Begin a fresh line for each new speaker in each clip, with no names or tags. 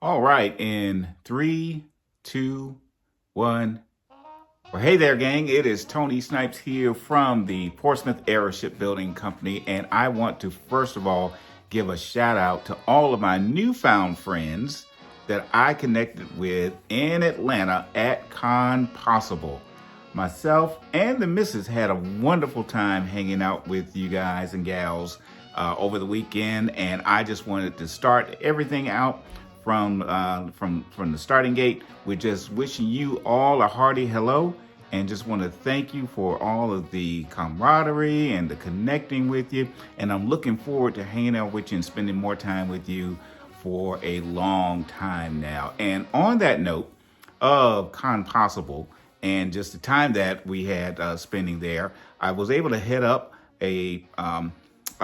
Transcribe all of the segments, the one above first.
All right, in three, two, one. Well, hey there, gang. It is Tony Snipes here from the Portsmouth Aero Shipbuilding Company, and I want to first of all give a shout out to all of my newfound friends that I connected with in Atlanta at CONpossible. Myself and the missus had a wonderful time hanging out with you guys and gals over the weekend, and I just wanted to start everything out from the starting gate with just wishing you all a hearty hello, and just want to thank you for all of the camaraderie and the connecting with you. And I'm looking forward to hanging out with you and spending more time with you for a long time now. And on that note of CONpossible and just the time that we had spending there, I was able to head up a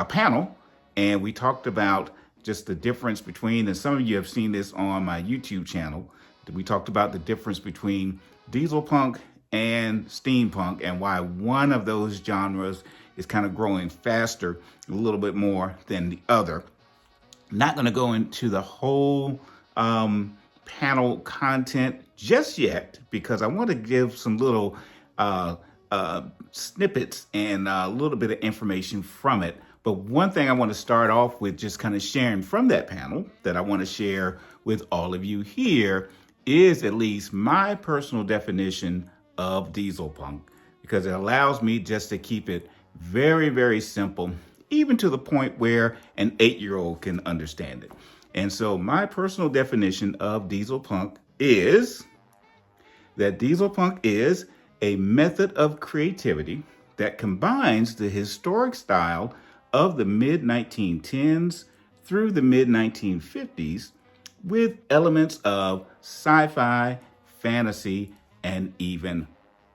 panel, and we talked about just the difference between, and some of you have seen this on my YouTube channel, we talked about the difference between Dieselpunk and Steampunk and why one of those genres is kind of growing faster a little bit more than the other. Not going to go into the whole panel content just yet, because I want to give some little snippets and a little bit of information from it. But one thing I want to start off with, just kind of sharing from that panel that I want to share with all of you here, is at least my personal definition of Dieselpunk, because it allows me just to keep it very, very simple, even to the point where an 8-year-old can understand it. And so my personal definition of Dieselpunk is that Dieselpunk is a method of creativity that combines the historic style of the mid-1910s through the mid-1950s with elements of sci-fi, fantasy, and even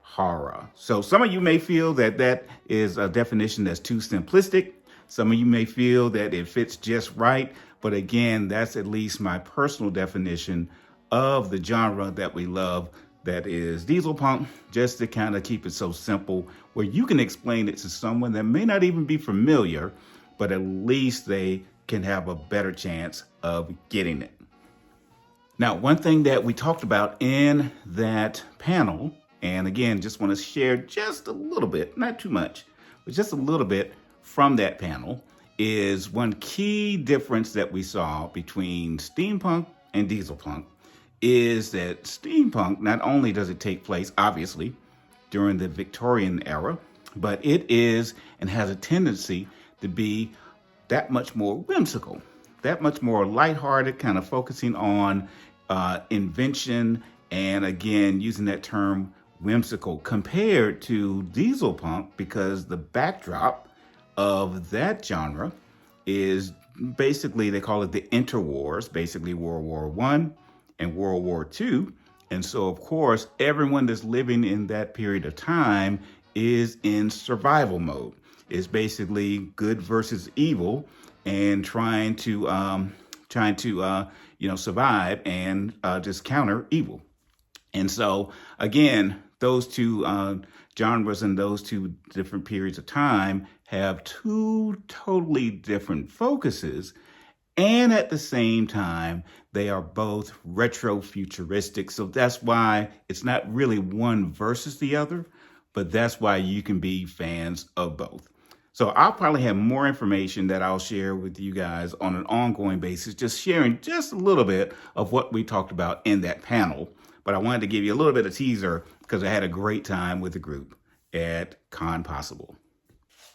horror. So some of you may feel that that is a definition that's too simplistic. Some of you may feel that it fits just right. But again, that's at least my personal definition of the genre that we love, that is Dieselpunk, just to kind of keep it so simple where you can explain it to someone that may not even be familiar, but at least they can have a better chance of getting it. Now, one thing that we talked about in that panel, and again, just want to share just a little bit, not too much, but just a little bit from that panel, is one key difference that we saw between Steampunk and Dieselpunk is that Steampunk, not only does it take place, obviously, during the Victorian era, but it is and has a tendency to be that much more whimsical, that much more lighthearted, kind of focusing on invention, and again, using that term whimsical, compared to Dieselpunk, because the backdrop of that genre is basically, they call it the interwars, basically World War I and World War II. And so, of course, everyone that's living in that period of time is in survival mode. It's basically good versus evil, and trying to survive and just counter evil. And so, again, those two genres and those two different periods of time have two totally different focuses. And at the same time, they are both retro-futuristic. So that's why it's not really one versus the other, but that's why you can be fans of both. So I'll probably have more information that I'll share with you guys on an ongoing basis, just sharing just a little bit of what we talked about in that panel. But I wanted to give you a little bit of teaser because I had a great time with the group at CONpossible.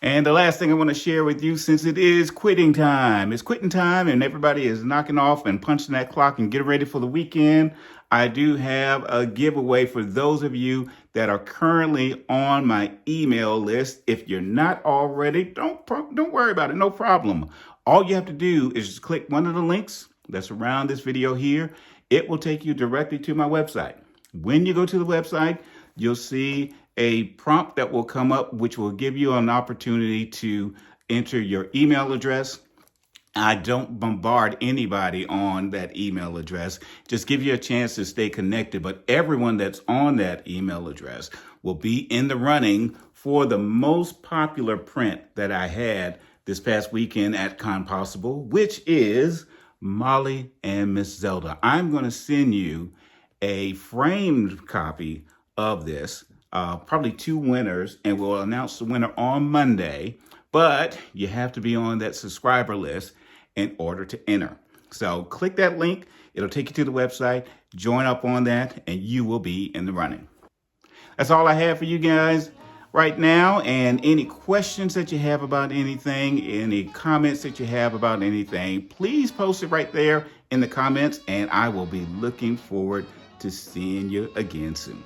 And the last thing I want to share with you, since it is quitting time, it's quitting time and everybody is knocking off and punching that clock and getting ready for the weekend, I do have a giveaway for those of you that are currently on my email list. If you're not already, don't worry about it, no problem. All you have to do is just click one of the links that's around this video here. It will take you directly to my website. When you go to the website, you'll see a prompt that will come up, which will give you an opportunity to enter your email address. I don't bombard anybody on that email address, just give you a chance to stay connected. But everyone that's on that email address will be in the running for the most popular print that I had this past weekend at CONpossible, which is Molly and Miss Zelda. I'm going to send you a framed copy of this, probably 2 winners, and we'll announce the winner on Monday. But you have to be on that subscriber list in order to enter. So click that link. It'll take you to the website. Join up on that, and you will be in the running. That's all I have for you guys right now. And any questions that you have about anything, any comments that you have about anything, please post it right there in the comments, and I will be looking forward to seeing you again soon.